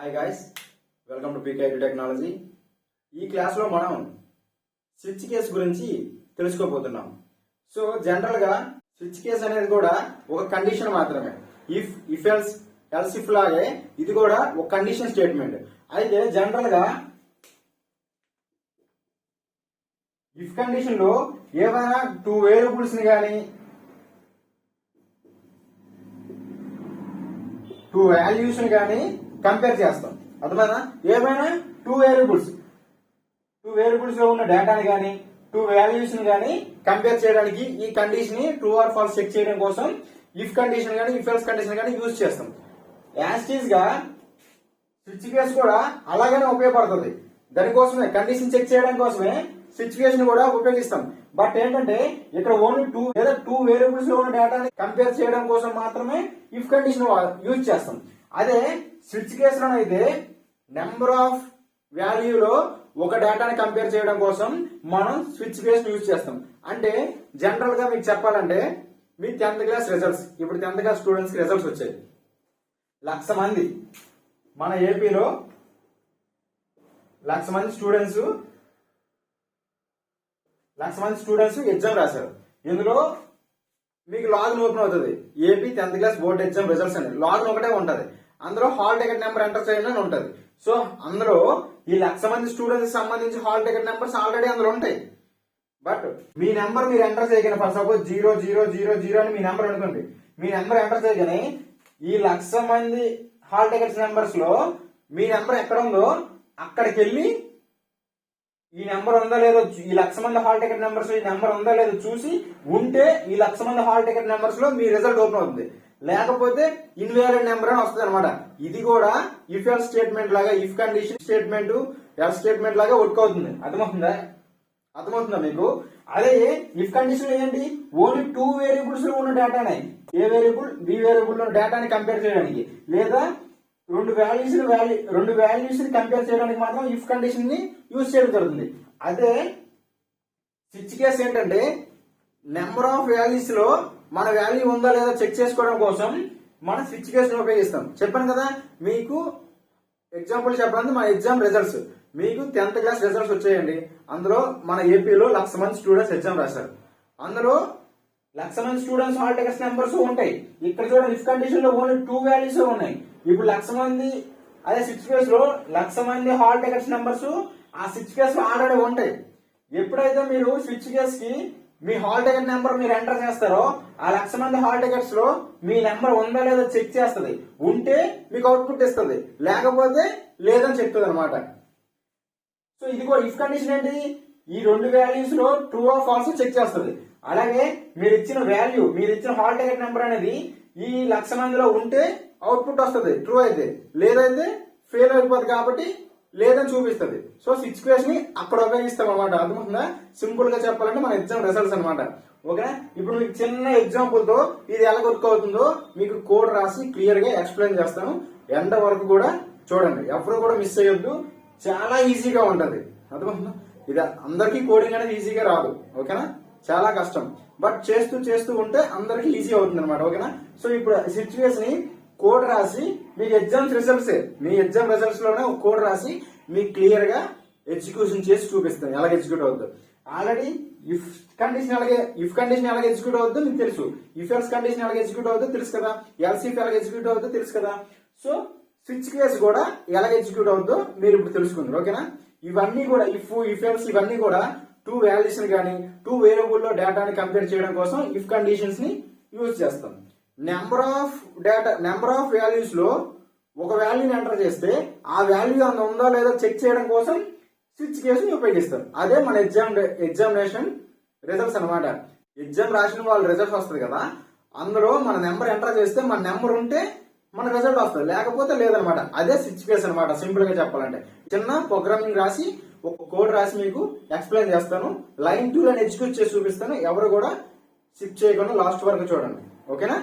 Hi guys, welcome to PKIT technology. ఈ క్లాస్లో మనం స్విచ్ కేస్ గురించి తెలుసుకోబోతున్నాం. సో జనరల్గా స్విచ్ కేస్ అనేది కూడా ఒక కండిషన్ మాత్రమే. ఇఫ్ ఎల్స్ ఇఫ్ లాగే ఇది కూడా ఒక కండిషన్ స్టేట్మెంట్. అయితే జనరల్గా ఇఫ్ కండిషన్ లో ఏమైనా టూ వేరియబుల్స్ ని కానీ టూ వాల్యూస్ ని కానీ కంపేర్ చేస్తాం. అర్థమైనా? ఏమైనా టూ వేరియబుల్స్ లో ఉన్న డేటాని కానీ టూ వాల్యూస్ ని కానీ కంపేర్ చేయడానికి ఈ కండిషన్ ని ట్రూ ఆర్ ఫాల్స్ చెక్ చేయడం కోసం ఇఫ్ కండిషన్ కానీ ఇఫ్ ఎల్స్ కండిషన్ కానీ యూజ్ చేస్తాం. యాస్టీజ్ గా స్విచ్ కేస్ కూడా అలాగనే ఉపయోగపడుతుంది. దానికోసమే కండిషన్ చెక్ చేయడం కోసమే స్విచ్ కేస్ ని కూడా ఉపయోగిస్తాం. బట్ ఏంటంటే ఇక్కడ ఓన్లీ టూ వేరియబుల్స్ లో ఉన్న డేటాని కంపేర్ చేయడం కోసం మాత్రమే ఇఫ్ కండిషన్ యూజ్ చేస్తాం. అదే స్విచ్ కేసులోనైతే నెంబర్ ఆఫ్ వాల్యూలో ఒక డేటాని కంపేర్ చేయడం కోసం మనం స్విచ్ కేస్ యూజ్ చేస్తాం. అంటే జనరల్ గా మీకు చెప్పాలంటే మీ 10th క్లాస్ రిజల్ట్స్, ఇప్పుడు 10th క్లాస్ స్టూడెంట్స్ కి రిజల్ట్స్ వచ్చాయి. 1,00,000 మంది మన ఏపీలో 1,00,000 మంది స్టూడెంట్స్ ఎగ్జామ్ రాశారు. ఇందులో మీకు లాగిన్ ఓపెన్ అవుతుంది. AP 10th class board exam results అని లాగిన్ ఒకటే ఉంటది. అందులో హాల్ టికెట్ నెంబర్ ఎంటర్ చేయండి అని ఉంటది. సో అందులో ఈ 1,00,000 మంది స్టూడెంట్స్ సంబంధించి హాల్ టికెట్ నెంబర్స్ ఆల్రెడీ అందులో ఉంటాయి. బట్ మీ నెంబర్ మీరు ఎంటర్ చేయగానే, ఫర్ సపోజ్ 0000 అని మీ నెంబర్ అనుకోండి. మీ నెంబర్ ఎంటర్ చేయగానే ఈ 1,00,000 మంది హాల్ టికెట్స్ నెంబర్స్ లో మీ నెంబర్ ఎక్కడ ఉందో అక్కడికి వెళ్ళి ఈ నెంబర్ ఉందా లేదో, ఈ 1,00,000 మంది హాల్ టికెట్ నెంబర్స్ ఈ నెంబర్ ఉందా లేదో చూసి ఉంటే ఈ 1,00,000 మంది హాల్ టికెట్ నెంబర్స్ లో మీ రిజల్ట్ ఓపెన్ అవుతుంది. లేకపోతే ఇన్వాలిడ్ నెంబర్ అని వస్తుంది అనమాట. ఇది కూడా ఇఫ్ ఎల్ స్టేట్మెంట్ లాగా, if condition statement L statement లాగా వర్క్ అవుతుంది. అర్థమవుతుందా మీకు? అదే ఇఫ్ కండిషన్ ఏంటి, ఓన్లీ టూ వేరియబుల్స్ లో ఉన్న డేటానే, ఏ వేరియబుల్ బి వేరియబుల్ లో డేటాని కంపేర్ చేయడానికి, లేదా రెండు వాల్యూస్ ని కంపేర్ చేయడానికి మాత్రం ఇఫ్ కండిషన్ ని యూజ్ చేయడం జరుగుతుంది. అదే స్విచ్ కేస్ ఏంటంటే నెంబర్ ఆఫ్ వాల్యూస్ లో మన వాల్యూ ఉందా లేదా చెక్ చేసుకోవడం కోసం మనం స్విచ్ కేస్ ని ఉపయోగిస్తాం. చెప్పాను కదా మీకు ఎగ్జాంపుల్ చెప్పడానికి, మన ఎగ్జామ్ రిజల్ట్స్ మీకు 10th క్లాస్ రిజల్ట్స్ వచ్చాయండి. అందులో మన ఏపీలో 1,00,000 మంది స్టూడెంట్స్ ఎగ్జామ్ రాశారు. అందులో 1,00,000 మంది స్టూడెంట్స్ హాల్ టికెట్స్ నెంబర్స్ ఉంటాయి. ఇక్కడ చూడండి, ఇఫ్ కండిషన్ లో ఓన్లీ టూ వాల్యూస్ ఉన్నాయి. ఇప్పుడు 1,00,000 మంది, అదే స్విచ్ కేస్ లో 1,00,000 మంది హాల్ టికెట్స్ నెంబర్స్ ఆ స్విచ్ కేస్ లో ఆల్రెడీ ఉంటాయి. ఎప్పుడైతే మీరు స్విచ్ కేస్ కి మీ హాల్ టికెట్ నెంబర్ మీరు ఎంటర్ చేస్తారో ఆ 1,00,000 మంది హాల్ టికెట్స్ లో మీ నెంబర్ ఉందా లేదా చెక్ చేస్తుంది. ఉంటే మీకు అవుట్పుట్ ఇస్తుంది, లేకపోతే లేదని చెప్తుంది అనమాట. సో ఇది కూడా ఇఫ్ కండిషన్ ఏంటి, ఈ రెండు వాల్యూస్ లో ట్రూ ఆర్ ఫాల్స్ చెక్ చేస్తుంది. అలాగే మీరు ఇచ్చిన హాల్ టికెట్ నెంబర్ అనేది ఈ 1,00,000 మందిలో ఉంటే అవుట్పుట్ వస్తుంది ట్రూ అయితే, లేదైతే ఫెయిల్ అయిపోతుంది కాబట్టి లేదని చూపిస్తుంది. సో స్విచ్ కేస్ ని అక్కడ ఉపయోగిస్తాం అనమాట. అర్థమవుతుందా? సింపుల్ గా చెప్పాలంటే మన ఎగ్జామ్ రిజల్ట్స్ అనమాట. ఓకే, ఇప్పుడు మీకు చిన్న ఎగ్జాంపుల్ తో ఇది ఎలా వర్క్ అవుతుందో మీకు కోడ్ రాసి క్లియర్ గా ఎక్స్ప్లెయిన్ చేస్తాను. ఎండ వరకు కూడా చూడండి, ఎవరు కూడా మిస్ అయ్యొద్దు. చాలా ఈజీగా ఉంటది. అర్థమవుతుందా? ఇది అందరికీ కోడింగ్ అనేది ఈజీగా రాదు. ఓకేనా? చాలా కష్టం. బట్ చేస్తూ ఉంటే అందరికి ఈజీ అవుతుంది అనమాట. ఓకేనా? సో ఇప్పుడు స్విచ్ కేస్ ని కోడ్ రాసి మీకు ఎగ్జామ్ రిజల్ట్స్ లోనే ఒక కోడ్ రాసి మీకు క్లియర్ గా ఎగ్జిక్యూషన్ చేసి చూపిస్తాను ఎలా ఎగ్జిక్యూట్ అవుద్దు. ఆల్రెడీ ఇఫ్ కండిషన్ ఎలాగే ఎగ్జిక్యూట్ అవుద్దో మీకు తెలుసు. ఇఫ్ ఎల్స్ కండిషన్ ఎలాగ ఎగ్జిక్యూట్ అవుద్దో తెలుసు కదా. ఎల్స్ ఇఫ్ ఎలాగ ఎగ్జిక్యూట్ అవుద్దో తెలుసు కదా. సో స్విచ్ కేస్ కూడా ఎలా ఎగ్జిక్యూట్ అవుద్దో మీరు ఇప్పుడు తెలుసుకుంటారు. ఓకేనా? ఇవన్నీ కూడా ఇఫ్ ఎల్స్ ఇవన్నీ కూడా టూ వాల్యూస్ ని కానీ టూ వేరియబుల్ లో డేటాని కంపేర్ చేయడం కోసం ఇఫ్ కండిషన్స్ ని యూజ్ చేస్తాం. నెంబర్ ఆఫ్ వాల్యూస్ లో ఒక వాల్యూని ఎంటర్ చేస్తే ఆ వాల్యూ ఉందా లేదా చెక్ చేయడం కోసం స్విచ్ కేస్ ని ఉపయోగిస్తాం. అదే మన ఎగ్జామినేషన్ రిజల్ట్స్ అనమాట. ఎగ్జామ్ రాసిన వాళ్ళ రిజల్ట్స్ వస్తుంది కదా, అందులో మన నెంబర్ ఎంటర్ చేస్తే మన నెంబర్ ఉంటే మన రిజల్ట్ వస్తుంది, లేకపోతే లేదనమాట. అదే స్విచ్ కేస్ అనమాట. సింపుల్ గా చెప్పాలంటే చిన్న ప్రోగ్రామింగ్ రాసి ఒక కోడ్ రాసి మీకు ఎక్స్ప్లెయిన్ చేస్తాను. లైన్ 2 లైన్ ఎగ్జిక్యూట్ చేసి చూపిస్తాను. ఎవరు కూడా స్కిప్ చేయకుండా లాస్ట్ వరకు చూడండి. ఓకేనా?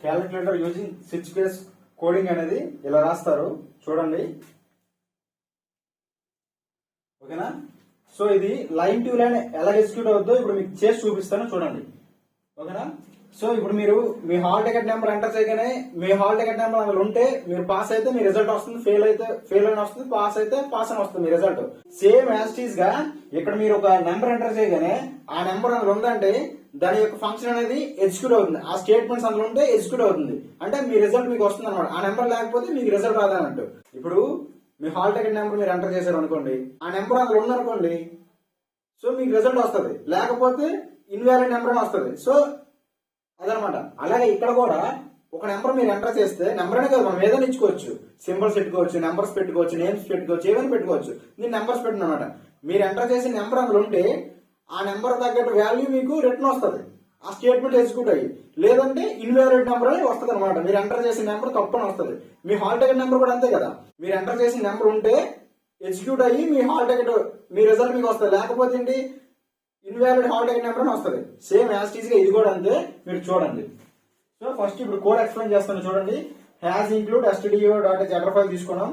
Calculator using switch case coding అనేది ఇలా రాస్తారు చూడండి, ఓకేనా. సో ఇది లైన్ టు లైన్ ఎలా ఎగ్జిక్యూట్ అవుతుందో ఇప్పుడు మీకు చేసి చూపిస్తాను చూడండి, ఓకేనా. సో ఇప్పుడు మీరు మీ హాల్ టికెట్ నెంబర్ ఎంటర్ చేయగానే మీ హాల్ టికెట్ నెంబర్ అందులో ఉంటే మీరు పాస్ అయితే మీ రిజల్ట్ వస్తుంది, ఫెయిల్ అయితే ఫెయిల్ అని వస్తుంది, పాస్ అయితే పాస్ అని వస్తుంది మీ రిజల్ట్. సేమ్ యాజ్ గా ఇక్కడ మీరు ఒక నెంబర్ ఎంటర్ చేయగానే ఆ నెంబర్ అందులో ఉందంటే దాని యొక్క ఫంక్షన్ అనేది ఎగ్జిక్యూట్ అవుతుంది, ఆ స్టేట్మెంట్స్ అందులో ఉంటే ఎగ్జిక్యూట్ అవుతుంది, అంటే మీ రిజల్ట్ మీకు వస్తుంది అనమాట. ఆ నెంబర్ లేకపోతే మీకు రిజల్ట్ రాదన్నట్టు. ఇప్పుడు మీ హాల్ టికెట్ నెంబర్ మీరు ఎంటర్ చేశారు అనుకోండి, ఆ నెంబర్ అందులో ఉందనుకోండి, సో మీకు రిజల్ట్ వస్తుంది, లేకపోతే ఇన్వాలిడ్ నెంబర్ అని వస్తుంది. సో అదనమాట. అలాగే ఇక్కడ కూడా ఒక నెంబర్ మీరు ఎంటర్ చేస్తే నెంబర్ అనే కదా మనం ఏదైనా ఇచ్చుకోవచ్చు, సింబల్స్ పెట్టుకోవచ్చు, నెంబర్స్ పెట్టుకోవచ్చు, నేమ్స్ పెట్టుకోవచ్చు, ఏమైనా పెట్టుకోవచ్చు. నేను నెంబర్స్ పెట్టిన అనమాట. మీరు ఎంటర్ చేసిన నెంబర్ అందులో ఉంటే ఆ నెంబర్ తగ్గట్టు వాల్యూ మీకు రిటర్న్ వస్తుంది, ఆ స్టేట్మెంట్ ఎగ్జిక్యూట్ అయ్యి. లేదంటే ఇన్వాలిడ్ నెంబర్ అని వస్తుంది అనమాట. మీరు ఎంటర్ చేసిన నెంబర్ తప్పు అని వస్తుంది. మీ హాల్ టికెట్ నెంబర్ కూడా అంతే కదా, మీరు ఎంటర్ చేసిన నెంబర్ ఉంటే ఎగ్జిక్యూట్ అయ్యి మీ హాల్ టికెట్ మీ రిజల్ట్ మీకు వస్తుంది, లేకపోతే ఏంటి ఇన్వాలిడ్ హాల్ టికెట్ నెంబర్ అని వస్తుంది. సేమ్ యాజ్ గా ఇది కూడా అంతే, మీరు చూడండి. సో ఫస్ట్ ఇప్పుడు కోడ్ ఎక్స్ప్లెయిన్ చేస్తాను చూడండి. హ్యాస్ ఇంక్లూడ్ stdio.jagger ఫైల్ తీసుకున్నాం.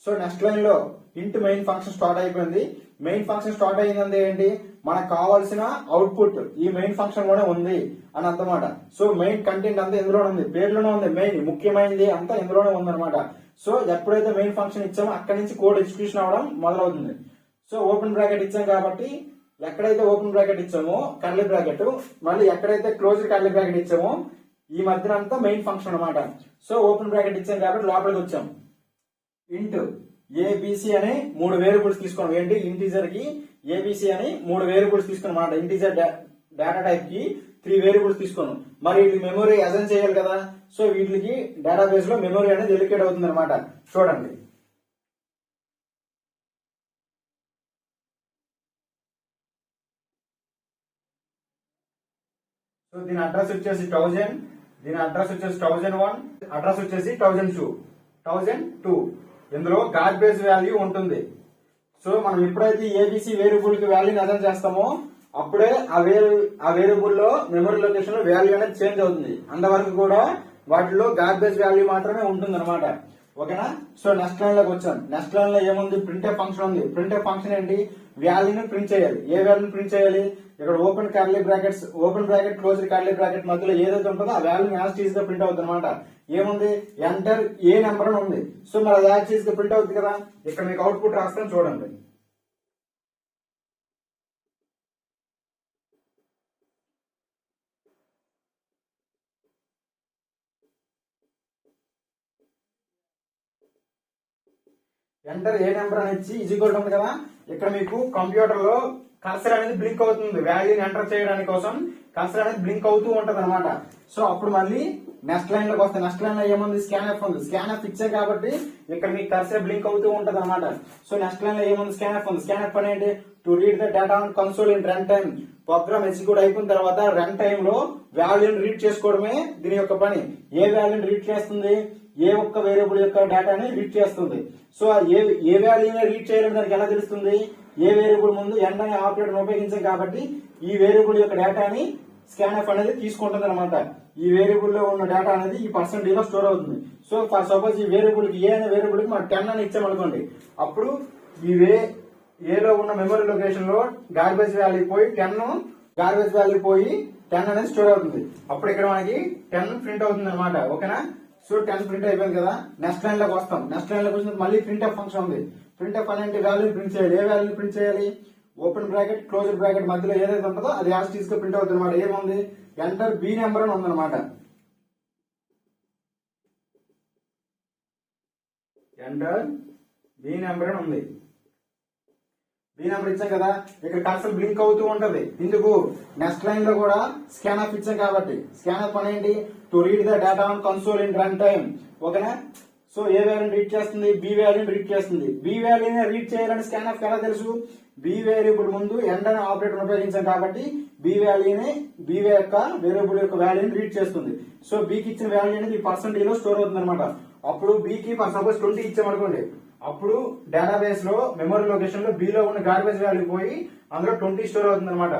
సో నెక్స్ట్ లైన్ లో ఇంట్ మెయిన్ ఫంక్షన్ స్టార్ట్ అయిపోయింది. మెయిన్ ఫంక్షన్ స్టార్ట్ అయిందంటే ఏంటి, మనకు కావాల్సిన అవుట్పుట్ ఈ మెయిన్ ఫంక్షన్ లోనే ఉంది అని అన్నమాట. సో మెయిన్ కంటెంట్ అంతా ఇందులోనే ఉంది, పేర్లోనే ఉంది, మెయిన్ ముఖ్యమైనది అంతా ఇందులోనే ఉంది అనమాట. సో ఎప్పుడైతే మెయిన్ ఫంక్షన్ ఇచ్చామో అక్కడి నుంచి కోడ్ ఎగ్జిక్యూషన్ అవడం మొదలవుతుంది. సో ఓపెన్ బ్రాకెట్ ఇచ్చాం కాబట్టి ఎక్కడైతే ఓపెన్ బ్రాకెట్ ఇచ్చామో కర్లీ బ్రాకెట్, మళ్ళీ ఎక్కడైతే క్లోజ్ కర్లీ బ్రాకెట్ ఇచ్చామో ఈ మధ్యన అంతా మెయిన్ ఫంక్షన్ అనమాట. సో ఓపెన్ బ్రాకెట్ ఇచ్చాం కాబట్టి లోపలికి వచ్చాం. ఇంట్ ఏబిసి అనే 3 వేరియబుల్స్ తీసుకున్నాం. ఏంటి, ఇంటీజర్ కి ఏబిసి అని 3 వేరియబుల్స్ తీసుకున్నాం అనమాట. ఇంటీజర్ డేటా టైప్ కి 3 వేరియబుల్స్ తీసుకున్నాం. మరి వీటికి మెమరీ అసైన్ చేయాలి కదా. సో వీటికి డేటాబేస్ లో మెమరీ అనేది ఎలికేట్ అవుతుంది అనమాట. చూడండి, సో దీని అడ్రస్ వచ్చేసి 1000, దీని అడ్రస్ వచ్చేసి 1001, అడ్రస్ వచ్చేసి 1002. ఇందులో గార్బేజ్ వాల్యూ ఉంటుంది. సో మనం ఎప్పుడైతే ఏబిసి వేరియబుల్ కి వాల్యూని అసైన్ చేస్తామో అప్పుడే ఆ వేరియబుల్ లో మెమరీ లొకేషన్ లో వాల్యూ అనేది చేంజ్ అవుతుంది. అంతవరకు కూడా వాటిలో గార్బేజ్ వాల్యూ మాత్రమే ఉంటుంది అనమాట, ఓకేనా. సో నెక్స్ట్ లైన్ లోకి వచ్చాం. నెక్స్ట్ లైన్ లో ఏముంది, ప్రింట్ఎఫ్ ఫంక్షన్ ఉంది. ప్రింట్ఎఫ్ ఫంక్షన్ ఏంటి, వాల్యూని ప్రింట్ చేయాలి. ఏ వాల్యూని ప్రింట్ చేయాలి, ఇక్కడ open curly brackets, open bracket close curly bracket మధ్యలో ఏదైతే ఉంటుందో ఆ వాల్యూ యాజ్ టీజ్ గా ప్రింట్ అవుతుంది అనమాట. ఏముంది, ఎంటర్ ఏ నెంబర్ అని ఉంది. సో మరి అది యాజ్ టీజ్ గా ప్రింట్ అవుతుంది కదా. ఇక్కడ మీకు అవుట్పుట్ రాస్తాను చూడండి. ఎంటర్ ఏ నెంబర్ అని ఇచ్చి ఈక్వల్ ఉంది కదా. ఇక్కడ మీకు కంప్యూటర్ లో కర్సర్ అనేది బ్లింక్ అవుతుంది. వాల్యూని ఎంటర్ చేయడానికి కోసం కర్సర్ అనేది బ్లింక్ అవుతూ ఉంటది అనమాట. సో అప్పుడు మళ్ళీ నెక్స్ట్ లైన్ లోకి వస్తే నెక్స్ట్ లైన్ లో ఏముంది, స్కాన్ఎఫ్ ఉంది. స్కాన్ఎఫ్ ఇచ్చే కాబట్టి ఇక్కడ మీకు కర్సర్ బ్లింక్ అవుతూ ఉంటది అనమాట. సో నెక్స్ట్ లైన్ లో ఏముంది, స్కాన్ఎఫ్ ఉంది. స్కాన్ఎఫ్ అనేది to read the data on console in run time. Programme execute అయిపోయిన తర్వాత రన్ టైమ్ లో వాల్యూని రీడ్ చేసుకోవడమే దీని యొక్క పని. ఏ వాల్యూని రీడ్ చేస్తుంది, ఏ ఒక్క వేరియబుల్ యొక్క డేటాని రీడ్ చేస్తుంది. సో ఏ వాల్యూని రీడ్ చేయాలని దానికి ఎలా తెలుస్తుంది, ఏ వేరియబుల్ ముందు ఎండ్ అనే ఆపరేటర్ ఉపయోగించాం కాబట్టి ఈ వేరియబుల్ యొక్క డేటాని స్కాన్ఎఫ్ అనేది తీసుకుంటుంది అనమాట. ఈ వేరియబుల్ లో ఉన్న డేటా అనేది ఈ పర్సెంటేజ్ లో స్టోర్ అవుతుంది. సో ఫర్ సపోజ్ ఈ వేరియబుల్ కి ఏ అనే వేరియబుల్ కి మనం 10 అని ఇచ్చామనుకోండి, అప్పుడు ఈ ఏలో ఉన్న మెమరీ లొకేషన్ లో గార్బేజ్ వాల్యూ పోయి 10 అనేది స్టోర్ అవుతుంది. అప్పుడు ఇక్కడ మనకి 10 ప్రింట్ అవుతుంది అనమాట, ఓకేనా. సో 10 ప్రింట్ అయిపోయింది కదా. నెక్స్ట్ లైన్ లోకి వస్తాం. నెక్స్ట్ లైన్ లోకి వచ్చిన మళ్ళీ ప్రింట్ఎఫ్ ఫంక్షన్ ఉంది. ప్రింట్ఎఫ్ అనేది వాల్యూ ప్రింట్ చేయాలి. ఏ వాల్యూ ప్రింట్ చేయాలి, ఓపెన్ బ్రాకెట్ క్లోజ్ బ్రాకెట్ మధ్యలో ఏదైతే ఉంటుందో అది యాజ్ టీజ్ గా ప్రింట్ అవుతుంది అనమాట. ఏముంది, ఎంటర్ బి నెంబర్ అని ఉందన్నమాట. ఎంటర్ బి నెంబర్ అని ఉంది. బి నెంబర్ ఇచ్చాం కదా. ఇక్కడ కర్సర్ బ్లింక్ అవుతూ ఉంటది. ఇందుకు నెక్స్ట్ లైన్ లో కూడా స్కాన్ఎఫ్ ఇచ్చాం కాబట్టి స్కాన్ఎఫ్ అనేది to read the data on console in run time, ఓకేనా. సో ఏ వాల్యూని రీడ్ చేస్తుంది, బి వాల్యూని రీడ్ చేస్తుంది. బి వాల్యూని రీడ్ చేయాలని స్కాన్ఎఫ్ ఎలా తెలుసు, బి వేరియబుల్ ముందు ఎండ్ అనే ఆపరేటర్ ఉపయోగించాం కాబట్టి బి యొక్క వేరియబుల్ యొక్క వాల్యూని రీడ్ చేస్తుంది. సో బికి ఇచ్చిన వాల్యూ అనేది ఈ పర్సెంటేజ్ లో స్టోర్ అవుతుంది అనమాట. అప్పుడు బికి సపోజ్ 20 ఇచ్చామనుకోండి, అప్పుడు డేటాబేస్ లో మెమరీ లొకేషన్ లో బి లో ఉన్న గార్బేజ్ వాల్యూ పోయి అందులో 20 స్టోర్ అవుతుంది అనమాట.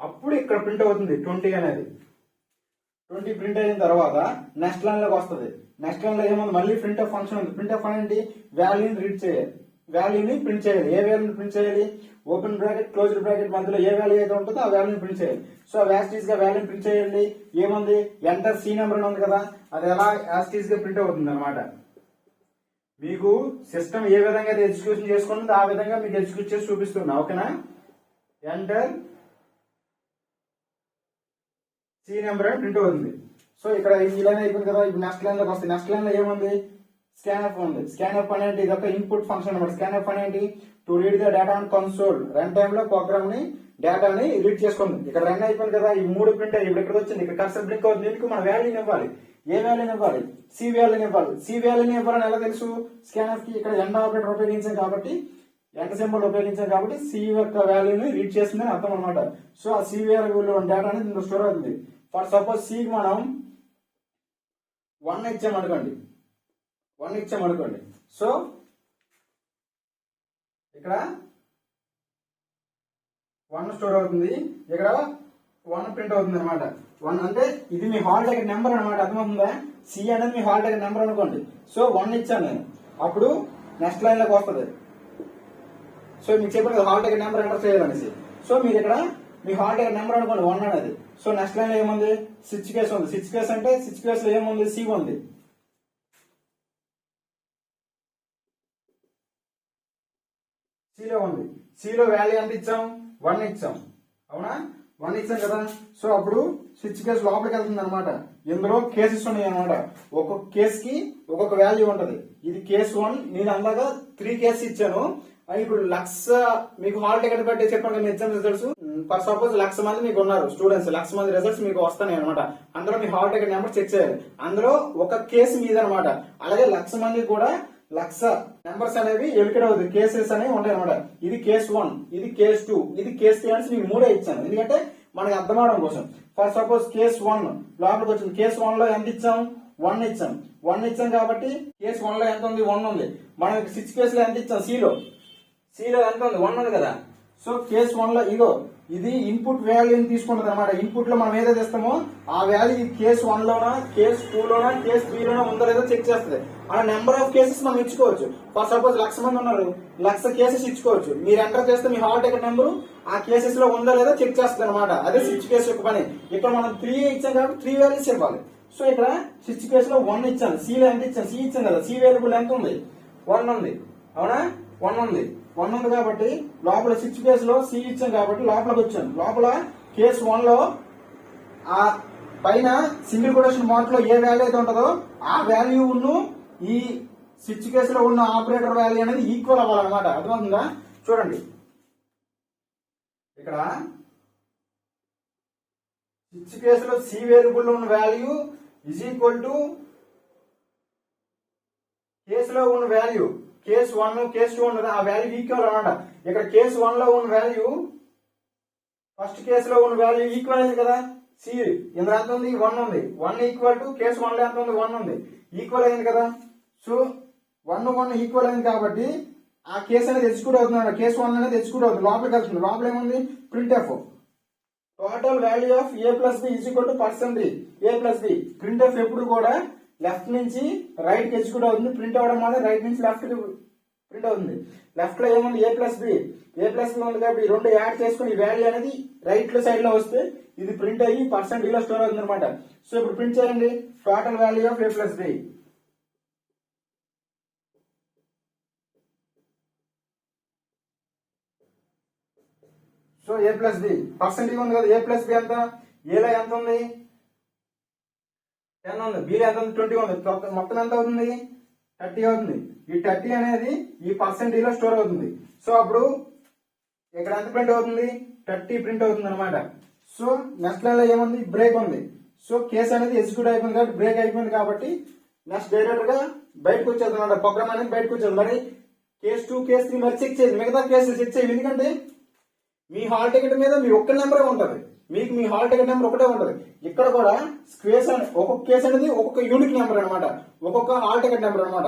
అప్పుడు ఇక్కడ ప్రింట్ అవుతుంది 20 అనేది. 20 ప్రింట్ అయిన తర్వాత నెక్స్ట్ లైన్ లోకి వస్తుంది. నెక్స్ట్ లైన్ లో ఏముంది, మళ్ళీ ప్రింట్ ఆఫ్ ఫంక్షన్ ఉంది. ప్రింట్ ఆఫ్ ఏంటి, వాల్యూని రీడ్ చేయాలి, వాల్యూని ప్రింట్ చేయాలి. ఏ వాల్యూని ప్రింట్ చేయాలి, ఓపెన్ బ్రాకెట్ క్లోజ్డ్ బ్రాకెట్ మధ్యలో ఏ వాల్యూ అయితే ఉంటుందో ఆ వాల్యూని ప్రింట్ చేయాలి. సో యాస్టీస్ గా వాల్యూని ప్రింట్ చేయండి. ఏముంది, ఎంటర్ సి నెంబర్ అని ఉంది కదా, అది ఎలా యాస్టీస్ గా ప్రింట్ అవుతుంది అనమాట. మీకు సిస్టమ్ ఏ విధంగా అయితే ఎగ్జిక్యూషన్ చేసుకుంటుందో ఆ విధంగా మీకు ఎగ్జిక్యూట్ చేసి చూపిస్తున్నా. ఓకేనా, ఎంటర్ సి నెంబర్ అని ప్రింట్ అవుతుంది. సో ఇక్కడ ఈ లైన్ అయిపోయింది కదా, ఇప్పుడు నెక్స్ట్ లైన్ లోకి వస్తుంది. నెక్స్ట్ లైన్ లో ఏముంది, స్కాన్ఎఫ్ ఉంది. స్కాన్ఎఫ్ అనేది ఇది ఒక ఇన్పుట్ ఫంక్షన్ అనమాట. స్కాన్ఎఫ్ అనేది to read the data on console, run time లో ప్రోగ్రామ్ ని డేటాని రీడ్ చేసుకుంది. ఇక్కడ రన్ అయిపోయింది కదా, ఈ 3 ప్రింట్ అయ్యి ఇప్పుడు ఇక్కడ వచ్చింది. ఇక్కడ కర్సర్ బ్లింక్ అవుతుంది. దీనికి మన వాల్యూని ఇవ్వాలి. ఏ వాల్యూని ఇవ్వాలి, సి వాల్యూని ఇవ్వాలి. సి వాల్యూని ఇవ్వాలని ఎలా తెలుసు, స్కాన్ఎఫ్ కి ఇక్కడ ఎండ్ ఆపరేటర్ ఉపయోగించాం కాబట్టి, ఎంటర్ సింబల్ ఉపయోగించాం కాబట్టి సి యొక్క వాల్యూని రీడ్ చేస్తుందని అర్థం అనమాట. సో ఆ సి వాల్యూ డేటా అనేది ఇందులో స్టోర్ అవుతుంది. ఫర్ సపోజ్ సి మనం 1 ఇచ్చామనుకోండి, 1 ఇచ్చామనుకోండి. సో ఇక్కడ 1 స్టోర్ అవుతుంది, ఇక్కడ 1 ప్రింట్ అవుతుంది అనమాట. 1 అంటే ఇది మీ హాల్ టికెట్ నెంబర్ అనమాట. అర్థమవుతుందా, సి అనేది మీ హాల్ టికెట్ నెంబర్ అనుకోండి. సో 1 ఇచ్చాను నేను, అప్పుడు నెక్స్ట్ లైన్ లోకి వస్తుంది. సో మీకు చెప్పాను కదా హాల్ టికెట్ నెంబర్ ఎంటర్ చేయాలనేసి. సో మీరు ఇక్కడ మీ హాల్ టికెట్ నెంబర్ అనుకోండి 1 అనేది. సో నెక్స్ట్ లైన్ లో ఏముంది, స్విచ్ కేస్ ఉంది. స్విచ్ కేస్ అంటే స్విచ్ కేస్ లో ఏముంది, సి ఉంది. సిలో ఉంది. సిలో వాల్యూ ఎంత ఇచ్చాం, 1 ఇచ్చాం. అవునా, 1 ఇచ్చాం కదా. సో అప్పుడు స్విచ్ కేసు లోపలికి వెళ్తుంది అనమాట. ఇందులో కేసెస్ ఉన్నాయి అనమాట. ఒక్కొక్క కేసు కి ఒక్కొక్క వాల్యూ ఉంటది. ఇది కేసు 1, నేను అందాక 3 కేసు ఇచ్చాను. ఇప్పుడు మీకు హాల్ టికెట్ బట్టి చెప్పాను కదా ఎగ్జామ్ రిజల్ట్స్. ఫర్ సపోజ్ 1,00,000 మంది మీకు ఉన్నారు స్టూడెంట్స్, 1,00,000 మంది రిజల్ట్స్ మీకు వస్తాయి అనమాట. అందులో మీ హాల్ టికెట్ నెంబర్ చెక్ చేయాలి. అందులో ఒక కేసు మీద అనమాట. అలాగే 1,00,000 మంది కూడా 1,00,000 నెంబర్స్ అనేవి ఎలికేట్ అవుతాయి, కేసెస్ అనేవి ఉంటాయి అనమాట. ఇది కేసు 1, ఇది కేసు 2, ఇది కేసు 3 అని మీకు 3 ఇచ్చాను, ఎందుకంటే మనకి అర్థం అవడం కోసం. ఫర్ సపోజ్ కేసు 1 లోపలికి వచ్చింది. కేసు 1 లో ఎంత ఇచ్చాం, 1 ఇచ్చాం. 1 ఇచ్చాం కాబట్టి కేసు 1 లో ఎంత ఉంది, 1 ఉంది. మనం స్విచ్ కేసులో ఎంత ఇచ్చాం, సిలో ఎంత ఉంది, 1 ఉంది కదా. సో కేసు 1 లో ఇగో ఇది ఇన్పుట్ వాల్యూని తీసుకుంటుంది అనమాట. ఇన్పుట్ లో మనం ఏదైతే ఇస్తామో ఆ వాల్యూ కేసు 1 లోనా, కేసు 2 లోనా, కేసు 3 లోనా ఉందో లేదో చెక్ చేస్తుంది. ఆ నెంబర్ ఆఫ్ కేసెస్ మనం ఇచ్చుకోవచ్చు. ఫర్ సపోజ్ 1,00,000 మంది ఉన్నారు, 1,00,000 కేసెస్ ఇచ్చుకోవచ్చు. మీరు ఎంటర్ చేస్తే మీ హాల్ టికెట్ నెంబర్ ఆ కేసెస్ లో ఉందో లేదో చెక్ చేస్తుంది అనమాట. అదే స్విచ్ కేసు యొక్క పని. ఇక్కడ మనం 3 ఇచ్చాం కాబట్టి 3 వాల్యూస్ ఇవ్వాలి. సో ఇక్కడ స్విచ్ కేసులో 1 ఇచ్చాను, సిలో ఎంత ఇచ్చాను, సి ఇచ్చాను కదా. సి వేరియబుల్ ఎంత ఉంది, 1 ఉంది. అవునా, 1 ఉంది. 1 ఉంది కాబట్టి లోపల స్విచ్ కేసులో సి ఇచ్చాం కాబట్టి లోపలికి వచ్చాను. లోపల కేసు 1 లో ఆ పైన సింగిల్ కొటేషన్ మార్క్ లో ఏ వాల్యూ అయితే ఉంటుందో ఆ వాల్యూను ఈ స్విచ్ కేసులో ఉన్న ఆపరేటర్ వాల్యూ అనేది ఈక్వల్ అవ్వాలన్నమాట. అర్థమవుతుందా, చూడండి ఇక్కడ స్విచ్ కేసులో సి వేరియబుల్ ఉన్న వాల్యూ ఇజ్ ఈక్వల్ టు కేసులో ఉన్న వాల్యూ. కేసు 1, కేసు 2 ఉన్నది, ఆ వాల్యూ ఈక్వల్ అనమాట. ఇక్కడ కేసు 1 లో ఉన్న వాల్యూ ఫస్ట్ కేసులో ఉన్న వాల్యూ ఈక్వల్ అయింది కదా. సి ఇందులో ఎంత ఉంది, 1 ఉంది. 1 ఈక్వల్ టు కేసు 1 లో ఎంత ఉంది, 1 ఉంది. ఈక్వల్ అయింది కదా. సో 1 ఈక్వల్ అయింది కాబట్టి ఆ కేసు అనేది ఎగ్జిక్యూట్ అవుతుంది. కేసు 1 అనేది ఎగ్జిక్యూట్ అవుతుంది, లోపలికి వెళ్తుంది. లోపల ఏముంది, print f total value of a plus b is equal to %3 a plus b. Print f ఎప్పుడు కూడా లెఫ్ట్ నుంచి రైట్ కి ఎగ్జిక్యూట్ అవుతుంది. ప్రింట్ అవడం వల్ల రైట్ నుంచి లెఫ్ట్ కి ప్రింట్ అవుతుంది. లెఫ్ట్ లో ఏముంది, ఏ ప్లస్ బి. ఏ ప్లస్ బి ఉంది కాబట్టి ఈ 2 యాడ్ చేసుకుని ఈ వాల్యూ అనేది రైట్ లో సైడ్ లో వస్తే ఇది ప్రింట్ అయ్యి % లో స్టోర్ అవుతుంది అనమాట. సో ఇప్పుడు ప్రింట్ చేయండి, total value of a plus b. So a plus b % ఉంది కదా. ఏ ప్లస్ బి ఎంత, ఏలో ఎంత ఉంది, 10 ఉంది. బిలో ఎంత ఉంది, 20 ఉంది. మొత్తం ఎంత అవుతుంది, 30 అవుతుంది. ఈ 30 అనేది ఈ % లో స్టోర్ అవుతుంది. సో అప్పుడు ఇక్కడ ఎంత ప్రింట్ అవుతుంది, 30 ప్రింట్ అవుతుంది అనమాట. సో నెక్స్ట్ లైన్ లో ఏముంది, బ్రేక్ ఉంది. సో కేసు అనేది ఎగ్జిక్యూట్ అయిపోయింది కాబట్టి, బ్రేక్ అయిపోయింది కాబట్టి నెక్స్ట్ డైరెక్ట్ గా బయటకు వచ్చేది అనమాట. ప్రోగ్రామ్ అనేది బయటకు వచ్చేది. మరి కేసు 2, కేసు 3 మరి చెక్ చేయదు, మిగతా కేసులు చెక్ చేయదు. ఎందుకంటే మీ హాల్ టికెట్ మీద మీ ఒక్క నెంబరే ఉంటది, మీకు మీ హాల్ టికెట్ నెంబర్ ఒకటే ఉంటది. ఇక్కడ కూడా స్క్వేర్స్ ఒక్కొక్క కేసు అనేది ఒక్కొక్క యూనిక్ నెంబర్ అనమాట, ఒక్కొక్క హాల్ టికెట్ నెంబర్ అనమాట.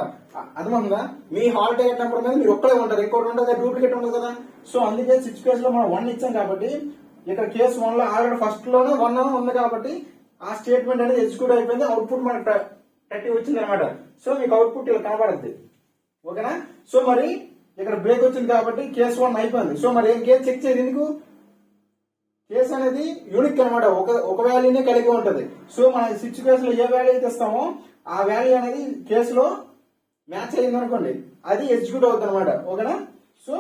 అర్థమవుతుందా, మీ హాల్ టికెట్ నెంబర్ మీద మీరు ఒక్కడే ఉంటారు, ఇంకోటి ఉంటుంది, డూప్లికేట్ ఉంటుంది కదా. సో అందుకే స్విచ్ కేసులో మనం 1 ఇచ్చాం కాబట్టి ఇక్కడ కేసు 1 లో ఆల్రెడీ ఫస్ట్ లోనే 1 ఉంది కాబట్టి ఆ స్టేట్మెంట్ అనేది ఎగ్జిక్యూట్ అయిపోయింది, అవుట్పుట్ మనకు 30 వచ్చింది అనమాట. సో మీకు అవుట్పుట్ ఇలా కనబడుద్ది. ఓకేనా? సో మరి ఇక్కడ బ్రేక్ వచ్చింది కాబట్టి కేసు 1 అయిపోయింది. సో మరి ఏం కేసు చెక్ చేయదు ఎందుకు? కేసు అనేది యూనిక్ అనమాట, ఒక వాల్యూనే కలిగి ఉంటది. సో మన స్విచ్ కేసులో ఏ వాల్యూ అయితే ఇస్తామో ఆ వాల్యూ అనేది కేసులో మ్యాచ్ అయింది అనుకోండి, అది ఎగ్జిక్యూట్ అవుతుంది అనమాట. ఓకేనా? సో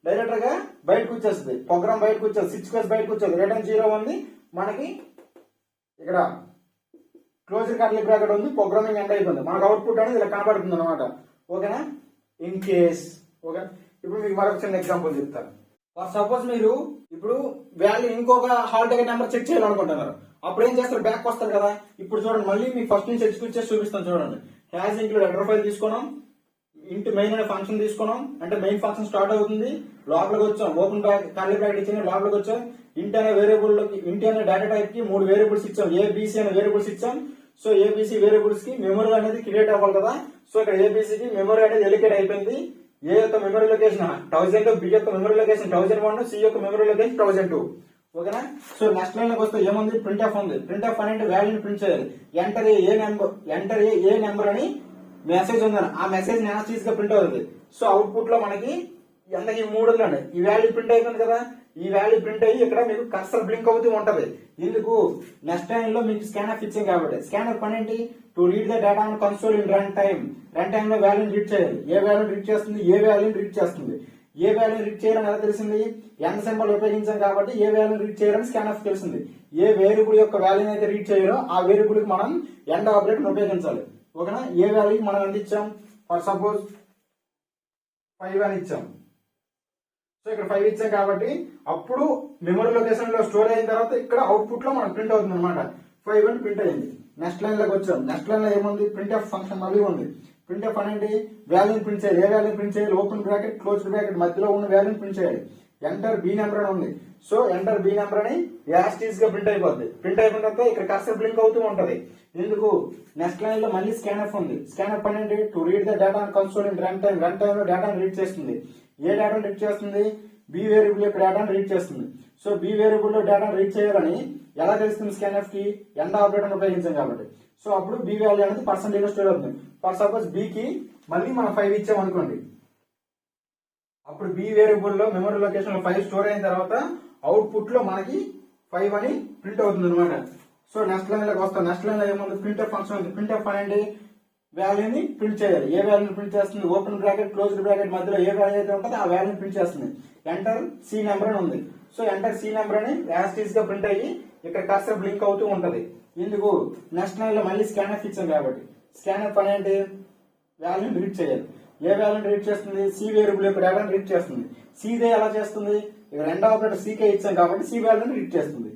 డైరెక్టర్ గా బయటకు వచ్చేస్తుంది, ప్రోగ్రామ్ బయటకు వచ్చేది, స్విచ్ కేసు బయటకు వచ్చేది. రిటర్న్ 0 ఉంది మనకి, ఇక్కడ క్లోజర్ కర్లీ బ్రాకెట్ ఉంది, ప్రోగ్రామింగ్ ఎండ్ అయిపోయింది. మనకు అవుట్పుట్ అనేది ఇలా కనబడుతుంది అనమాట. ఓకేనా? In case. ఓకే, ఇప్పుడు మీకు మరొక చిన్న ఎగ్జాంపుల్ చెప్తాను. ఫర్ సపోజ్ మీరు ఇప్పుడు వాల్యూ ఇంకొక హాల్ టికెట్ నెంబర్ చెక్ చేయాలనుకుంటున్నారు, అప్పుడు ఏం చేస్తారు? బ్యాక్ వస్తారు కదా. ఇప్పుడు చూడండి, మళ్ళీ మీకు ఫస్ట్ నుంచి ఎగ్జిక్యూట్ చేసి చూపిస్తాను. చూడండి, హ్యాస్ ఇంక్లూడ్ హెడర్ ఫైల్ తీసుకున్నాం, ఇంటి మెయిన్ అనే ఫంక్షన్ తీసుకున్నాం, అంటే మెయిన్ ఫంక్షన్ స్టార్ట్ అవుతుంది. లోపలికి వచ్చాం, ఓపెన్ కర్లీ బ్రాకెట్ ఇచ్చిన లోపలికి వచ్చాం. ఇంటి అనే వేరియబుల్ లోకి, ఇంటి అనే డేటా టైప్ కి 3 వేరియబుల్స్ ఇచ్చాం, ఏబిసి అనే వేరియబుల్స్ ఇచ్చాం. సో ఏబిసి వేరియబుల్స్ కి మెమరీ అనేది క్రియేట్ అవ్వాలి కదా. సో ఇక్కడ ఏబిసికి మెమరీ అనేది ఎలికేట్ అయిపోయింది. ఏ యొక్క మెమరీ లొకేషన్ 1000, బి యొక్క మెమరీ లొకేషన్ 1001, సి యొక్క మెమరీ లొకేషన్ 1002. ఓకేనా? సో నెక్స్ట్ లైన్ లోకి వస్తే ఏముంది? ప్రింట్ ఎఫ్ ఉంది. ప్రింట్ ఎఫ్ అనేది వాల్యూని ప్రింట్ చేయాలి. ఎంటర్ ఏ నెంబర్ అని మెసేజ్ ఉందని, ఆ మెసేజ్ యాస్టీస్ గా ప్రింట్ అవుతుంది. సో అవుట్పుట్ లో మనకి ఎంతకి 3 ఉందండి, ఈ వాల్యూ ప్రింట్ అవుతుంది కదా. ఈ వాల్యూ ప్రింట్ అయ్యి ఇక్కడ మీకు కర్సర్ బ్లింక్ అవుతూ ఉంటది. ఎందుకు? నెక్స్ట్ టైం లో మీకు స్కానర్ ఇచ్చాం కాబట్టి. స్కానర్ పని ఏంటి? To read the data on console in run time. Run time లో వాల్యూని రీడ్ చేయాలి. ఏ వాల్యూని రీడ్ చేస్తుంది? ఏ వాల్యూని రీడ్ చేస్తుంది. ఏ వాల్యూని రీడ్ చేయాలని ఎలా తెలిసింది? ఎన్ సింబల్ ఉపయోగించాం కాబట్టి ఏ వాల్యూని రీడ్ చేయాలని స్కానర్ తెలిసింది. ఏ వేరియబుల్ యొక్క వాల్యూని అయితే రీడ్ చేయాలో ఆ వేరియబుల్ కి మనం ఎండ్ ఆపరేటర్ ఉపయోగించాలి. ఓకేనా? ఏ వాల్యూకి మనం ఎంత ఇచ్చాం? ఫర్ సపోజ్ 5 అని ఇచ్చాం. సో ఇక్కడ 5 ఇచ్చాం కాబట్టి అప్పుడు మెమరీ లొకేషన్ లో స్టోర్ అయిన తర్వాత ఇక్కడ అవుట్పుట్ లో మనకు ప్రింట్ అవుతుంది అనమాట. 5 అని ప్రింట్ అయింది. నెక్స్ట్ లైన్ లోకి వచ్చాం. నెక్స్ట్ లైన్ లో ఏముంది? ప్రింట్ ఎఫ్ ఫంక్షన్ మళ్ళీ ఉంది. ప్రింట్ ఎఫ్ అనేది వాల్యూని ప్రింట్ చేయాలి. ఏ వాల్యూని ప్రింట్ చేయాలి? ఓపెన్ బ్రాకెట్ క్లోజ్ బ్రాకెట్ మధ్యలో ఉన్న వాల్యూని ప్రింట్ చేయాలి. ఎంటర్ బి నెంబర్ అని ఉంది. సో ఎంటర్ బి నెంబర్ అని యాస్టీస్ గా ప్రింట్ అయిపోద్ది. ప్రింట్ అయిపోయిన తర్వాత ఇక్కడ కర్సర్ బ్లింక్ అవుతూ ఉంటది. ఎందుకు? నెక్స్ట్ లైన్ లో మళ్ళీ స్కానర్ ఉంది. స్కానర్ పని ఏంటి? To read the data on console in run time. Run time లో డేటాను రీడ్ చేస్తుంది. ఏ డేటాను రీడ్ చేస్తుంది? బి వేరియబుల్ యొక్క డేటాను రీడ్ చేస్తుంది. సో బి వేరియబుల్ లో డేటాను రీడ్ చేయాలని ఎలా తెలుస్తుంది? స్కానర్ కి ఎండ్ ఆపరేటర్ ఉపయోగించాం కాబట్టి. సో అప్పుడు బి వాల్యూ అనేది పర్సెంటేజ్ స్టోర్ అవుతుంది. ఫర్ సపోజ్ బి కి మళ్ళీ మనం 5 ఇచ్చాం అనుకోండి, అప్పుడు బి వేరియబుల్ లో మెమరీ లొకేషన్ లో 5 స్టోర్ అయిన తర్వాత అవుట్పుట్ లో మనకి 5 అని ప్రింట్ అవుతుంది అనమాట. సో నెక్స్ట్ లైన్ లోకి వస్తాం. నెక్స్ట్ లైన్ లో ఏముంది? ప్రింట్ ఎఫ్ ఫంక్షన్ ఉంది. ప్రింట్ ఎఫ్ అనేది వాల్యూని ప్రింట్ చేయాలి. ఏ వాల్యూని ప్రింట్ చేస్తుంది? ఓపెన్ బ్రాకెట్ క్లోజ్డ్ బ్రాకెట్ మధ్యలో ఏ వాల్యూ అయితే ఉంటుందో ఆ వాల్యూని ప్రింట్ చేస్తుంది. ఎంటర్ సి నెంబర్ అని ఉంది. సో ఎంటర్ సి నెంబర్ అని యాస్టీస్ గా ప్రింట్ అయ్యి ఇక్కడ కర్సర్ బ్లింక్ అవుతూ ఉంటది. ఎందుకు? నెక్స్ట్ లైన్ లో మళ్ళీ స్కానర్ ఇచ్చాం కాబట్టి. స్కానర్ పని ఏంటి? వాల్యూని రీడ్ చేయాలి. ఏ వాల్యూని రీడ్ చేస్తుంది? సి వేరియబుల్ యొక్క డేటాను రీడ్ చేస్తుంది. సిదే ఎలా చేస్తుంది? ఇక్కడ ఎండ్ ఆపరేటర్ సీకే ఇచ్చాం కాబట్టి సి వాల్యూని రీడ్ చేస్తుంది.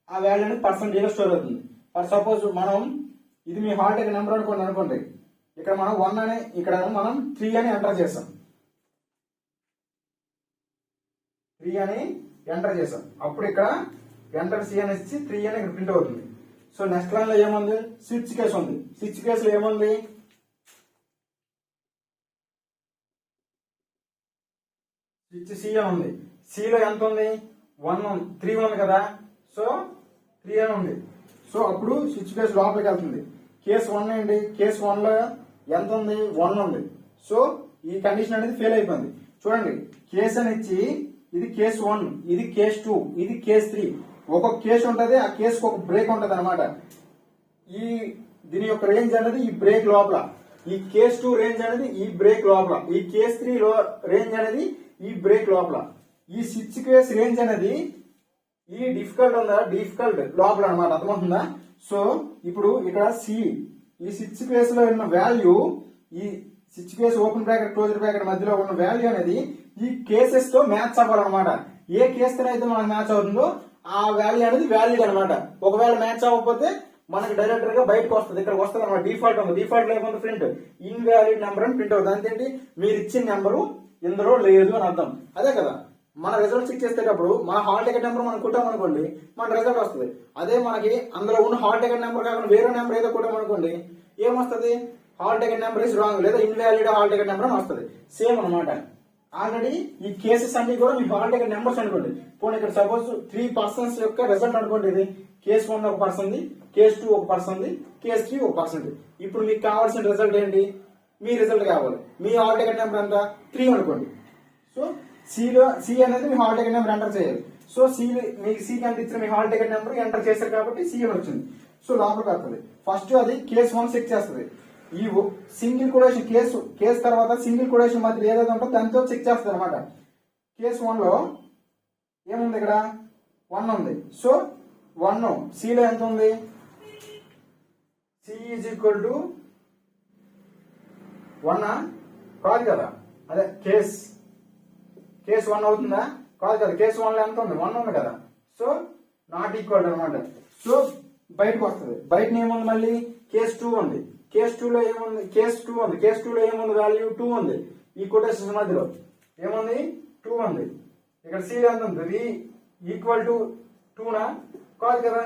ఆ వాల్యూ అనేది పర్సెంటేజ్ లో స్టోర్ అవుతుంది. ఫర్ సపోజ్ మనం ఇది మీ హాల్ టికెట్ నెంబర్ అనుకోండి. ఇక్కడ మనం 1 అని, ఇక్కడ మనం 3 అని ఎంటర్ చేసాం. 3 అని ఎంటర్ చేసాం. అప్పుడు ఇక్కడ ఎంటర్ సి అని ఇచ్చి 3 అని ఇక్కడ ప్రింట్ అవుతుంది. సో నెక్స్ట్ లైన్ లో ఏముంది? స్విచ్ కేసు ఉంది. స్విచ్ కేసులో ఏముంది? స్విచ్ సి అని ఉంది. సిలో ఎంత ఉంది? 3 ఉంది కదా. సో 3 అని ఉంది. సో అప్పుడు స్విచ్ కేసు లోపలికి వెళ్తుంది. కేసు 1 ఏంటి? కేసు 1 లో ఎంత ఉంది? 1 ఉంది. సో ఈ కండిషన్ అనేది ఫెయిల్ అయిపోయింది. చూడండి, కేసు అని ఇచ్చి ఇది కేసు 1, ఇది కేసు 2, ఇది కేసు 3. ఒక్కొక్క కేసు ఉంటది, ఆ కేసుకు ఒక బ్రేక్ ఉంటది అనమాట. దీని యొక్క రేంజ్ అనేది ఈ బ్రేక్ లోపల, ఈ కేసు 2 రేంజ్ అనేది ఈ బ్రేక్ లోపల, ఈ కేసు 3 రేంజ్ అనేది ఈ బ్రేక్ లోపల, ఈ స్విచ్ కేసు రేంజ్ అనేది ఈ డిఫికల్ట్ ఉందా, డిఫికల్ట్ లోపల అనమాట. అర్థమవుతుందా? సో ఇప్పుడు ఇక్కడ సి, ఈ స్విచ్ కేసు లో ఉన్న వాల్యూ, ఈ switch case open bracket close bracket మధ్యలో ఉన్న వాల్యూ అనేది ఈ కేసెస్ తో మ్యాచ్ అవ్వాలన్నమాట. ఏ కేసు అయితే మనకు మ్యాచ్ అవుతుందో ఆ వాల్యూ అనేది వ్యాలిడ్ అనమాట. ఒకవేళ మ్యాచ్ అవ్వకపోతే మనకి డైరెక్టర్ గా బయటకు వస్తుంది. ఇక్కడ వస్తుంది అనమాట. డిఫాల్ట్ ఉంది. డిఫాల్ట్ లేకపోతే ప్రింట్ ఇన్వాలిడ్ నెంబర్ అని ప్రింట్ అవుతుంది. అంతేంటి? మీరు ఇచ్చిన నెంబరు ఇందులో లేదు అని అర్థం. అదే కదా, మన రిజల్ట్ చెక్ చేసేటప్పుడు మన హాల్ టికెట్ నెంబర్ మనం కొట్టామనుకోండి, మన రిజల్ట్ వస్తుంది. అదే మనకి అందులో ఉన్న హాల్ టికెట్ నెంబర్ కాకుండా వేరే నెంబర్ ఏదో కొట్టామనుకోండి, ఏమొస్తుంది? Hall ticket number is wrong లేదా ఇన్వాలిడ్ హాల్ టికెట్ నెంబర్ అని వస్తుంది. సేమ్ అనమాట. ఆల్రెడీ ఈ కేసెస్ అన్ని కూడా మీ హాల్ టికెట్ నెంబర్స్ అనుకోండి. పోనీ ఇక్కడ సపోజ్ 3 పర్సన్స్ యొక్క రిజల్ట్ అనుకోండి. ఇది కేసు 1 ఒక పర్సన్ ది, కేస్ 2 ఒక పర్సన్ ఉంది, కేస్ 3 ఒక పర్సన్ ఉంది. ఇప్పుడు మీకు కావాల్సిన రిజల్ట్ ఏంటి? మీ రిజల్ట్ కావాలి. మీ హాల్ టికెట్ నెంబర్ ఎంత? 3 అనుకోండి. సో సి అనేది మీ హాల్ టికెట్ నెంబర్ ఎంటర్ చేయాలి. సో మీకు సి ఎంత ఇచ్చిన మీ హాల్ టికెట్ నెంబర్ ఎంటర్ చేశారు కాబట్టి సి అని వచ్చింది. సో లోపలికి వస్తుంది. ఫస్ట్ అది కేస్ 1 చెక్ చేస్తుంది. ఈ సింగిల్ కొటేషన్ కేసు తర్వాత సింగిల్ కొటేషన్ మధ్య ఏదైతే ఉంటుందో దాంతో చెక్ చేస్తుంది అనమాట. కేసు 1 లో ఏముంది? ఇక్కడ 1 ఉంది. సో 1 సిలో ఎంత ఉంది? సి ఈజ్ ఈక్వల్ టు 1 కాదు కదా, అదే కేసు 1 అవుతుందా? కాదు కదా. కేసు 1 లో ఎంత ఉంది? 1 ఉంది కదా. సో నాట్ ఈక్వల్ అనమాట. సో బయటకు వస్తుంది. బయట ఏముంది? మళ్ళీ కేసు 2 ఉంది. కేసు 2 లో ఏముంది? కేసు 2 ఉంది. కేసు 2 లో ఏముంది? వాల్యూ 2 ఉంది. ఈ కొటేషన్స్ మధ్యలో ఏముంది? 2 ఉంది. ఇక్కడ సి ఎంత ఉంది? ఈక్వల్ టు 2నా? కాదు కదా.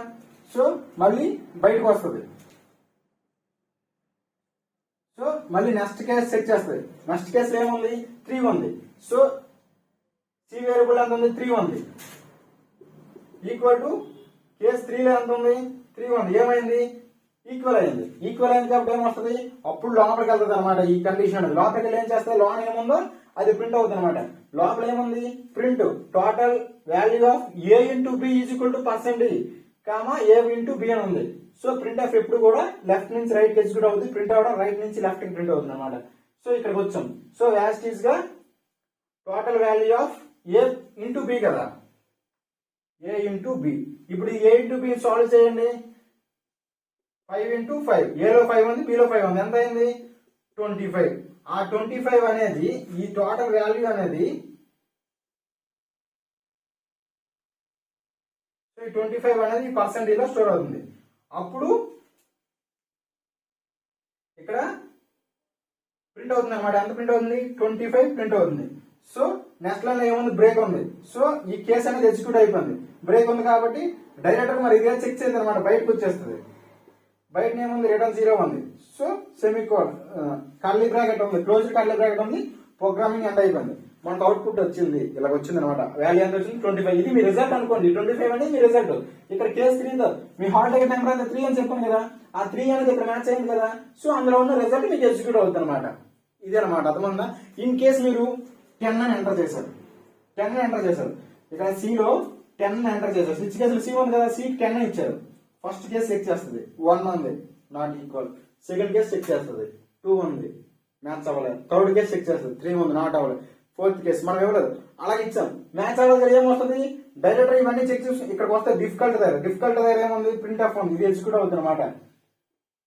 సో మళ్ళీ బయటకు వస్తుంది. సో మళ్ళీ నెక్స్ట్ కేసు చెక్ చేస్తుంది. నెక్స్ట్ కేసులో ఏముంది? 3 ఉంది. సో సి వేరియబుల్ ఎంత ఉంది? 3 ఉంది. ఈక్వల్ టు కేసు 3 లో ఎంత ఉంది? 3 ఉంది. ఏమైంది? ఈక్వల్ అయింది. ఈక్వల్ అయింది కాబట్టి ఏమొస్తుంది? అప్పుడు లోపలికి వెళ్తుంది అనమాట. ఈ కండిషన్ లోపలికి వెళ్ళి ఏం చేస్తే లోన్ ఏముందో అది ప్రింట్ అవుతుంది అనమాట. లోపల ఏముంది? Print total value of a into b is equal to percent comma a into b అని ఉంది. సో ప్రింట్ ఆఫ్ ఎప్పుడు కూడా లెఫ్ట్ నుంచి రైట్ ఎగ్జిక్యూట్ అవుతుంది. ప్రింట్ అవడం రైట్ నుంచి లెఫ్ట్ కి ప్రింట్ అవుతుంది అనమాట. సో ఇక్కడికి వచ్చాం. సో యాజ్ గా total value of a into b కదా, ఏ ఇంటూ బి. ఇప్పుడు ఏ ఇంటూ బి సాల్వ్ చేయండి. 5 ఇంటూ 5, ఏలో 5 ఉంది, బిలో 5 ఉంది. ఎంత అయింది? 25. ఆ 25 అనేది ఈ టోటల్ వాల్యూ అనేది ఈ 25 అనేది పర్సెంటేజ్ లో స్టోర్ అవుతుంది. అప్పుడు ఇక్కడ ప్రింట్ అవుతుంది అనమాట. ఎంత ప్రింట్ అవుతుంది? 25 ప్రింట్ అవుతుంది. సో నెక్స్ట్ లైన్ ఏముంది? బ్రేక్ ఉంది. సో ఈ కేసు అనేది ఎగ్జిక్యూట్ అయిపోయింది. బ్రేక్ ఉంది కాబట్టి డైరెక్టర్ మరి ఇదే చెక్ చేద్దాం అనమాట. బయటకు వచ్చేస్తుంది. బయట ఏముంది? రిటర్న్ 0 ఉంది. సో సెమీకోలన్ కర్లీ బ్రాకెట్ ఉంది, క్లోజ్డ్ కర్లీ బ్రాకెట్ ఉంది. ప్రోగ్రామింగ్ ఎండ్ అయిపోయింది. మనకు అవుట్పుట్ వచ్చింది. ఇలా వచ్చింది అనమాట. వాల్యూ ఎంత వచ్చింది? 25. ఇది మీ రిజల్ట్ అనుకోండి. 25 అనేది మీ రిజల్ట్. ఇక్కడ కేసు 3 మీ హాల్ టికెట్ నెంబర్ అంతా 3 అని చెప్పాను కదా. ఆ 3 అనేది ఇక్కడ మ్యాచ్ అయింది కదా. సో అందులో ఉన్న రిజల్ట్ మీకు ఎగ్జిక్యూట్ అవుతుంది అనమాట. ఇదే అనమాట. అర్థమైందా? ఇన్ కేసు మీరు 10 అని ఎంటర్ చేశారు. 10 అని ఎంటర్ చేశారు. ఇక్కడ సిలో 10 అని ఎంటర్ చేశారు. స్విచ్ కేసులు సి ఉంది కదా, సి 10 అని ఇచ్చారు. ఫస్ట్ కేసు చెక్ చేస్తుంది. 1 ఉంది, not equal. Second case check చేస్తుంది. 2 ఉంది, మ్యాచ్ అవ్వలేదు. థర్డ్ కేసు చెక్ చేస్తుంది. 3 ఉంది, నాట్ అవ్వలేదు. ఫోర్త్ కేసు మనం ఇవ్వలేదు. అలాగే ఇచ్చాం. మ్యాచ్ అవ్వలేదు. ఏమొస్తుంది? డైరెక్టర్ ఇవన్నీ చెక్ చేసి ఇక్కడికి వస్తే డిఫికల్ట్ దగ్గర ఏముంది? ప్రింట్ ఆఫ్ ఉంది. ఇది ఎగ్జిక్యూట్ అవుతుంది అనమాట.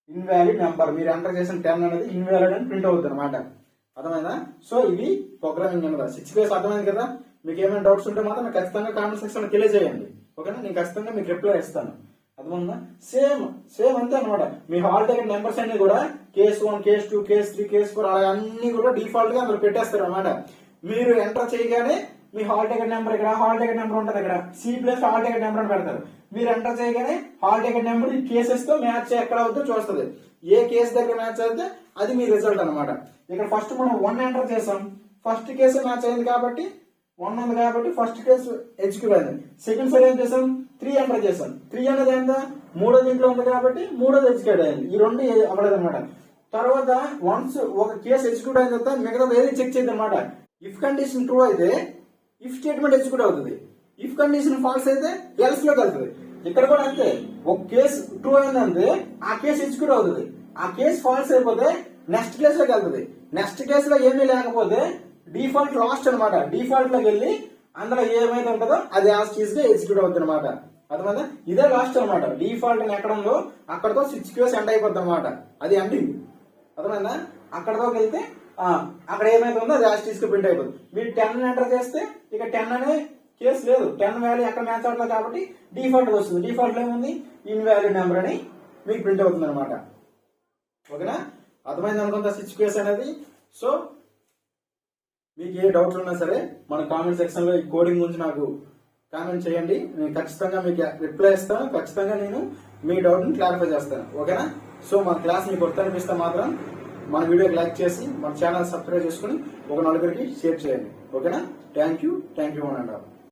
ఇన్వాలిడ్ నెంబర్ మీరు ఎంటర్ చేసిన 10 అనేది ఇన్వాలిడ్ అని ప్రింట్ అవుతుంది అనమాట. అర్థమైందా? సో ఇది ప్రోగ్రామింగ్ అనమాట. 6 కేసు అర్థమైంది కదా. మీకు ఏమైనా డౌట్స్ ఉంటే మాత్రం ఖచ్చితంగా కామెంట్ సెక్షన్ లో తెలియజేయండి. ఓకేనా? నేను ఖచ్చితంగా మీకు రిప్లై ఇస్తాను. అర్థమైందా? సేమ్ అంతే అనమాట. మీ హాల్ టికెట్ నెంబర్స్ అన్ని కూడా కేసు 1, కేసు 2, కేసు 3, కేసు 4 అలా అన్ని కూడా డిఫాల్ట్ గా అందులో పెట్టేస్తారు అనమాట. మీరు ఎంటర్ చేయగానే మీ హాల్ టికెట్ నెంబర్ ఇక్కడ హాల్ టికెట్ నెంబర్ ఉంటుంది. ఇక్కడ C plus hall ticket number అని పెడతారు. మీరు ఎంటర్ చేయగానే హాల్ టికెట్ నెంబర్ ఈ కేసెస్ తో మ్యాచ్ ఎక్కడ అవుతుందో చూస్తుంది. ఏ కేసు దగ్గర మ్యాచ్ అయితే అది మీ రిజల్ట్ అనమాట. ఇక్కడ ఫస్ట్ మనం 1 ఎంటర్ చేసాం. ఫస్ట్ కేసు మ్యాచ్ అయింది కాబట్టి 1 ఉంది కాబట్టి ఫస్ట్ కేసు ఎగ్జిక్యూట్ అయింది. సెకండ్ సైడ్ ఏం చేసాం? 3 ఎంటర్ చేసాం. 3 అనేది ఎంత? 3వ దీంట్లో ఉంది కాబట్టి 3వ ఎగ్జిక్యూట్ అయింది. ఈ 2 అవ్వలేదు అనమాట. తర్వాత వన్స్ ఒక కేసు ఎగ్జిక్యూట్ అయిన తర్వాత మిగతా ఏది చెక్ చేయదు అనమాట. ఇఫ్ కండిషన్ ట్రూ అయితే ఇఫ్ స్టేట్మెంట్ ఎగ్జిక్యూట్ అవుతుంది. ఇఫ్ కండిషన్ ఫాల్స్ అయితే ఎల్స్ లోకి వెళ్తుంది. ఇక్కడ కూడా అంతే. ఒక కేసు ట్రూ అయిందంటే ఆ కేసు ఎగ్జిక్యూట్ అవుతుంది. ఆ కేసు ఫాల్స్ అయిపోతే నెక్స్ట్ కేసు లోకి వెళ్తుంది. నెక్స్ట్ కేసులో ఏమీ లేకపోతే డిఫాల్ట్ లాస్ట్ అనమాట. డిఫాల్ట్ లోకి వెళ్ళి అందులో ఏమైతే ఉంటుందో అది యాజ్ గా ఎగ్జిక్యూట్ అవుతుంది అనమాట. అర్థమైందా? ఇదే లాస్ట్ అనమాట. డిఫాల్ట్ ఎక్కడ ఉందో అక్కడతో 6 కేసు ఎండ్ అయిపోద్ది అనమాట. అది ఎండింగ్. అర్థమైందా? అక్కడతో వెళ్తే అక్కడ ఏమైతే ఉందో అది యాజ్ గా ప్రింట్ అయిపోతుంది. మీరు 10 ఎంటర్ చేస్తే ఇక 10 అనే కేసు లేదు. 10 వాల్యూ ఎక్కడ మ్యాచ్ అవుతుంది కాబట్టి డిఫాల్ట్ వస్తుంది. డిఫాల్ట్ ఏముంది? ఇన్వాలిడ్ నెంబర్ అని మీకు ప్రింట్ అవుతుంది అనమాట. ఓకేనా? అర్థమైంది అనుకుంటా 6 కేసు అనేది. సో మీకు ఏ డౌట్స్ ఉన్నా సరే మన కామెంట్ సెక్షన్ లో ఈ కోడింగ్ గురించి నాకు కామెంట్ చేయండి. నేను ఖచ్చితంగా మీకు రిప్లై ఇస్తాను. ఖచ్చితంగా నేను మీ డౌట్ ని క్లారిఫై చేస్తాను. ఓకేనా? సో మన క్లాస్ మీకు కొత్త అనిపిస్తే మాత్రం మన వీడియోకి లైక్ చేసి మన ఛానల్ సబ్స్క్రైబ్ చేసుకుని ఒక 4 షేర్ చేయండి. ఓకేనా? Thank you. One and all.